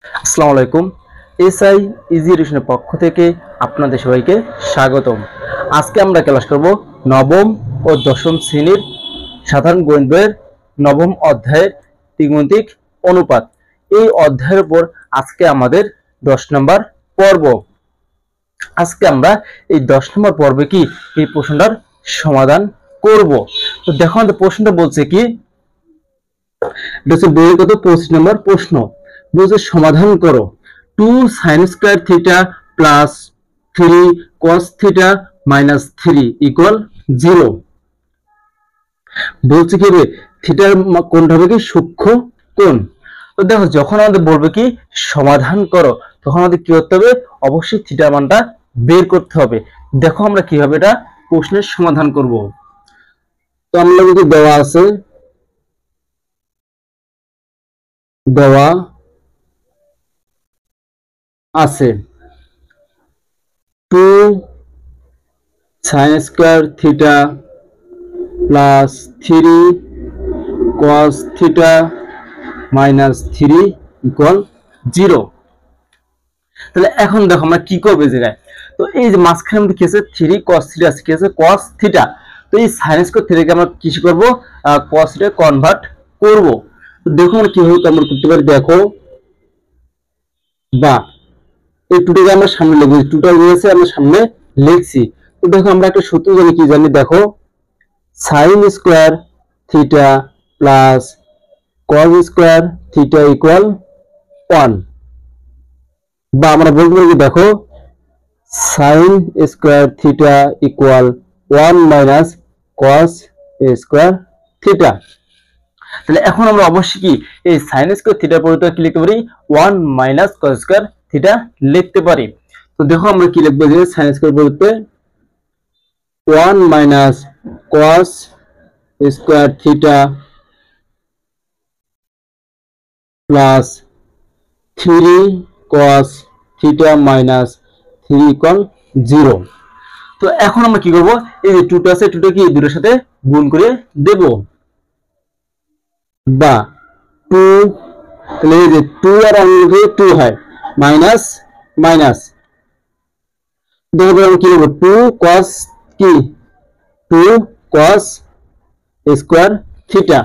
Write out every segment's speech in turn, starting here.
আসসালামু আলাইকুম। SI easy এডুকেশনের পক্ষ থেকে আপনাদের সবাইকে স্বাগতম। আজকে আমরা ক্লাস করব নবম ও দশম শ্রেণীর সাধারণ গণিত বইয়ের নবম অধ্যায়ের ত্রিগুণিতিক অনুপাত। এই অধ্যায়ের উপর আজকে আমাদের 10 নম্বর পর্ব। আজকে আমরা এই 10 নম্বর পর্বে কি এই প্রশ্নটার সমাধান করব। তো দেখো আমাদের প্রশ্নটা বলছে কি, এটা হচ্ছে বইয়ের কত 25 নম্বর প্রশ্ন। বলছে সমাধান করো 2 sin square theta plus 3 cos theta minus 3 equal 0। বলছে কি রে, থিটার কোণটা হবে কি সূক্ষ্ম কোণ। তো দেখো যখন আমাদের বলবে কি সমাধান করো, তখন আমাদের কি করতে হবে, অবশ্যই থিটার মানটা বের করতে হবে। দেখো আমরা কিভাবে এটা প্রশ্নের সমাধান করব। তো আমরা যদি দেওয়া আছে, দেওয়া আছে 2 sin square theta plus 3 cos theta minus 3 equal 0। তাহলে এখন দেখো আমরা কি করব এই জায়গায়। তো এই যে মাঝখানে আমাদের কি আছে 3 cos থিটা আছে, কি আছে cos থিটা। তো এই sin স্কয়ার থিটাকে আমরা কি করব, cos থিটা কনভার্ট করব। তো দেখো আমরা কিভাবে কনভার্ট করতে পারি। দেখো বা এই টুটাকে আমরা সামনে লিখব, টুটা রয়েছে আমরা সামনে লিখছি। তো দেখো আমরা একটা সূত্র জানি, কি জানি দেখো, sin square theta plus cos square theta equal 1। বা আমরা বলতে পারি দেখো sin square theta equal 1 minus cos square theta. তাহলে এখন আমরা অবশ্যই কি এই sin স্কয়ার থিটার পরিবর্তে কি লিখতে পারি, 1 মাইনাস cos স্কয়ার থিটা লিখতে পারি। তো দেখো আমরা কি লিখবো, যে sin স্কয়ার পরিবর্তে 1 minus cos square theta plus 3 cos theta minus 3 equal 0। তো এখন আমরা কি করব, এই যে 2টা আছে 2টা কি এই দুটোর সাথে গুণ করে দেব। বা 2, তাহলে এই যে 2 আর 2 হয় মাইনাস মাইনাস, দেখো আমরা কি লিখব 2 cos কি 2 cos square theta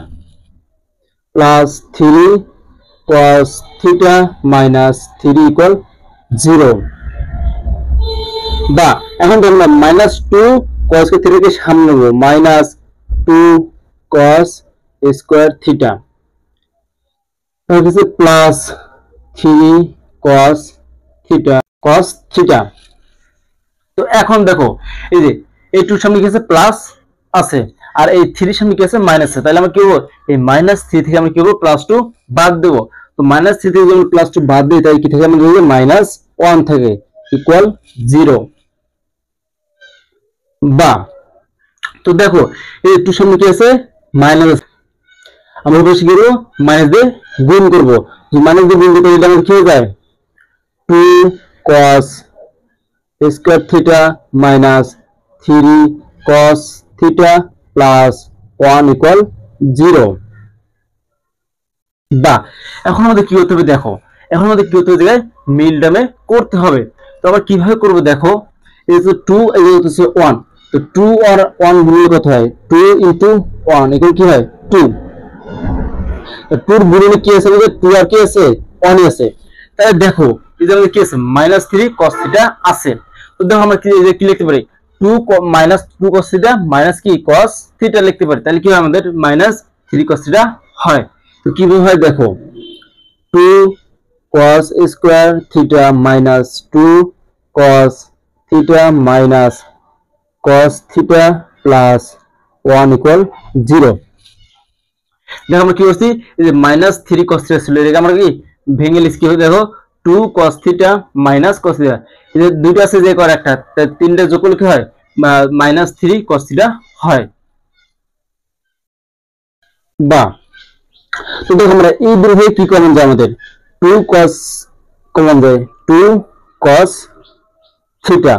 plus 3 cos theta minus 3 equal 0। বা এখন দেখো না মাইনাস 2 cos থিটাকে সামনে নেব, মাইনাস 2 cos স্কয়ার থিটা, তারপরে প্লাস 3 cos থিটা। তো এখন দেখো এই যে এই 2 সামনে কি আছে প্লাস আছে, আর এই 3 সামনে কি আছে মাইনাস আছে। তাহলে আমরা কি করব, এই মাইনাস 3 থেকে আমরা কি করব প্লাস 2 বাদ দেব। তো মাইনাস 3 থেকে যদি প্লাস 2 বাদ দিই, তাই কি থাকে আমাদের মাইনাস 1 থাকে ইকুয়াল 0। বা তো দেখো এই 2 সামনে কি আছে মাইনাস, আমরা বেশি করব মাইনাস দিয়ে গুণ করব। যে মাইনাস দিয়ে গুণ করতে আমাদের কি হয়ে যায় 2 cos square theta minus 3 cos theta plus 1 equal 0। বা এখন আমাদের কি করতে হবে, দেখো এখন আমাদের কি করতে হবে, মিল টার্মে করতে হবে। তো আমরা কিভাবে করব, দেখো এই যে 2 এই যে হচ্ছে 1, তো 2 আর 1 গুণ কত হয় 2 ইনটু 1 এখানে কি হয় 2। তো 2 এর গুণে কি আছে, 2 আর কি আছে 1 আছে। তাহলে দেখো এই যে আমাদের কি আছে মাইনাস 3 cos থিটা আছে। তো দেখো আমরা কি লিখতে পারি 2 মাইনাস 2 cos থিটা মাইনাস কি cos থিটা লিখতে পারি। তাহলে কি হয় আমাদের মাইনাস 3 cos থিটা হয়। তো কিভাবে হয় দেখো 2 cos square theta minus 2 cos theta minus cos theta plus 1 equal 0। দেখো আমরা কি করছি, এই যে মাইনাস 3 cos থিটা ছিল, এটাকে আমরা কি ভেঙে লিখছি, কি হবে দেখো 2 cos theta minus cos theta, এই যে দুইটা আছে যে করে একটা, তাই তিনটা যোগ করলে কি হয় মাইনাস 3 cos থিটা হয়। বা তো দেখো আমরা এই দুই কি কমন যায়, আমাদের 2 cos কমন যায় 2 cos থিটা।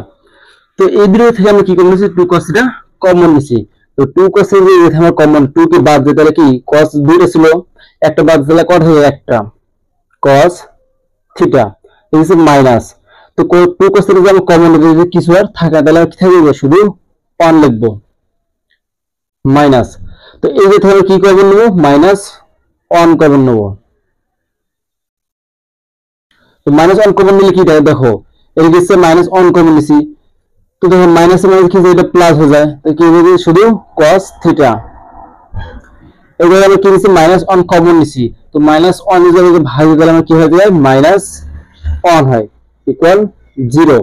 তো এই দুই থেকে আমরা কি কমন নিছি 2 cos থিটা কমন নিছি। তো 2 cos এর যে আমরা কমন 2 কে বাদ দিই, তাহলে কি cos দুইটা ছিল একটা বাদ দিলে কত হবে একটা cos থিটা, এই হচ্ছে মাইনাস। তো 2 cos থিটা যদি আমি কমন নিতে যদি কিছু আর থাকে তাহলে কি থাকবে, শুধু 1 লিখবো মাইনাস। তো এই যে তাহলে কি কমন নেব, মাইনাস 1 কমন নেব। তো মাইনাস 1 কমন নিলে কি দেখো এই যে মাইনাস 1 কমন নিছি, তো দেখো মাইনাস মাইনাস কি এটা প্লাস হয়ে যায়, তো কি হবে শুধু cos থিটা। এবারে আমরা কি নিছি, মাইনাস 1 কমন নিছি, তো মাইনাস 1 এর জায়গায় ভাগ দিলে আমরা কি হয়ে যায়, মাইনাস 1 হয় ইকুয়াল 0।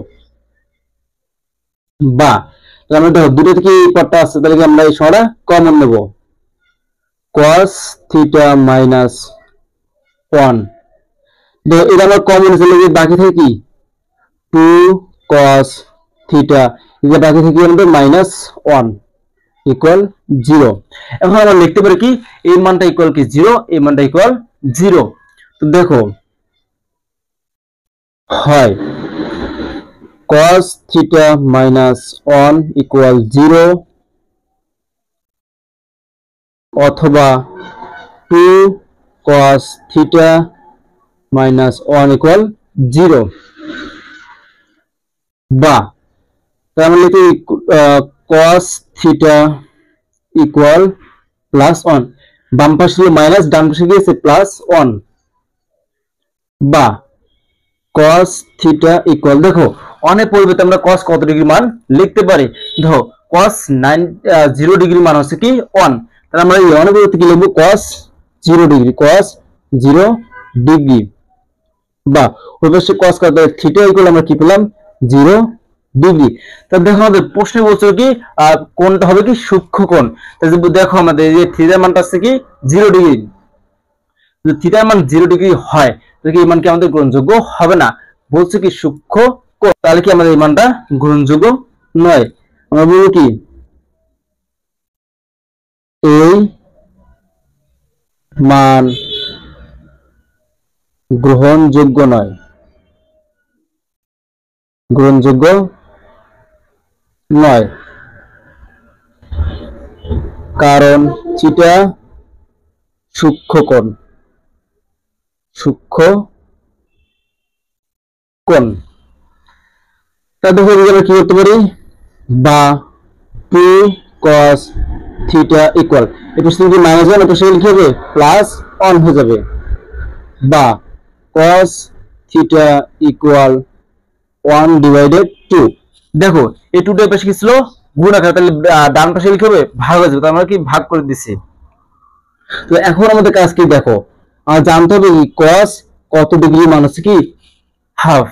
বা আমরা দেখো দুটো কি পদটা আছে, তাহলে কি আমরা এই সরা কমন নেব, cos থিটা মাইনাস 1। দেখো এটা আমরা কমন নিলে যে বাকি থাকে কি 2 cos থিটা, এটা বাকি থাকে আমাদের মাইনাস 1 ইকুয়াল 0। এখন আমরা লিখতে পারি কি এই মানটা ইকুয়াল কি 0, এই মানটা ইকুয়াল 0। তো দেখো হয় cos থিটা মাইনাস 1 ইকুয়াল 0, অথবা 2 cos থিটা মাইনাস 1 ইকুয়াল 0। বা তার মানে কি cos থিটা ইকুয়াল প্লাস 1, বাম পাশে মাইনাস ডান পাশে গিয়েছে প্লাস 1। বা cos থিটা ইকুয়াল, দেখো অনেক পরিবর্তে আমরা cos কত ডিগ্রি মান লিখতে পারি, দেখো cos 0 ডিগ্রি মান হচ্ছে কি 1, তাহলে আমরা এই অনেক পরিবর্তে কি লিখবো cos 0 ডিগ্রি, cos 0 ডিগ্রি। বা ওই পাশে cos কত থিটা ইকুয়াল আমরা কি পেলাম 0 ডিগ্রি। তাহলে দেখো আমাদের প্রশ্নে বলছে কি কোণটা হবে কি সূক্ষ্ম কোণ। তাহলে দেখো আমাদের এই যে থিটার মানটা আছে কি 0 ডিগ্রি, যদি থিটার মান 0 ডিগ্রি হয় তাহলে কি এই মান কি আমাদের গ্রহণযোগ্য হবে না, বলছে কি সূক্ষ্ম কোণ, তাহলে কি আমাদের এই মানটা গ্রহণযোগ্য নয়। আমরা বলবো কি এই মান গ্রহণযোগ্য নয়, গ্রহণযোগ্য নয়, কারণ থিটা সূক্ষ্ম কোণ, সূক্ষ্ম কোণ। তা দেখো আমরা কি করতে পারি, বা 2 cos থিটা ইকুয়াল, এই পাশে যদি মাইনাস 1 এই পাশে লিখে হবে প্লাস 1 হয়ে যাবে। বা cos থিটা ইকুয়াল 1 ডিভাইডেড 2। দেখো এই 2 টার পাশে কি ছিল গুণ আকারে, তাহলে ডান পাশে লিখে হবে ভাগ হয়ে যাবে, তো আমরা কি ভাগ করে দিছি। তো এখন আমাদের কাজ কি দেখো, আমরা জানতে হবে কি cos কত ডিগ্রি মান হচ্ছে কি হাফ,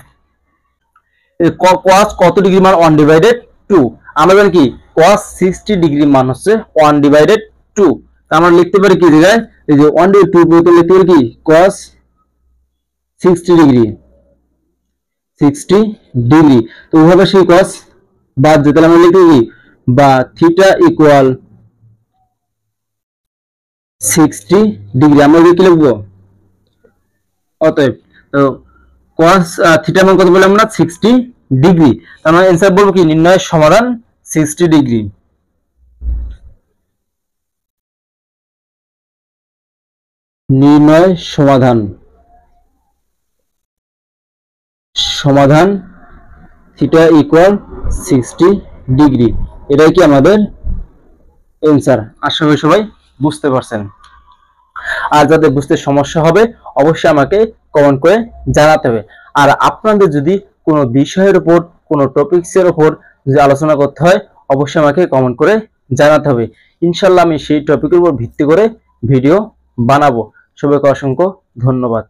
cos কত ডিগ্রি মান 1 ডিভাইডেড 2, আমরা জানি কি cos 60 ডিগ্রি মান হচ্ছে 1 ডিভাইডেড 2। আমরা লিখতে পারি কি জায়গায় এই যে 1 ডিভাইডেড 2 বলতে লিখতে পারি কি cos 60 ডিগ্রি, 60 ডিগ্রি। তো ওইভাবে সেই cos বাদ দিতে আমরা লিখতে কি, বা থিটা ইকুয়াল 60 ডিগ্রি, আমরা কি লিখবো, অতএব তো cos থিটা মান কত বললাম না 60 ডিগ্রি, তার মানে आंसर বলবো কি নির্ণয়ের সমাধান 60 ডিগ্রি। নির্ণয় সমাধান, সমাধান থিটা ইকুয়াল 60 ডিগ্রি, এটাই কি আমাদের आंसर। আশা করি সবাই বুঝতে পারছেন। আর যাদের বুঝতে সমস্যা হবে অবশ্যই আমাকে কমেন্ট করে জানাতে হবে। আর আপনাদের যদি কোনো বিষয়ের উপর কোনো টপিকসের উপর যদি আলোচনা করতে হয় অবশ্যই আমাকে কমেন্ট করে জানাতে হবে, ইনশাআল্লাহ আমি সেই টপিকের উপর ভিত্তি করে ভিডিও বানাবো। সবাইকে অসংখ্য ধন্যবাদ।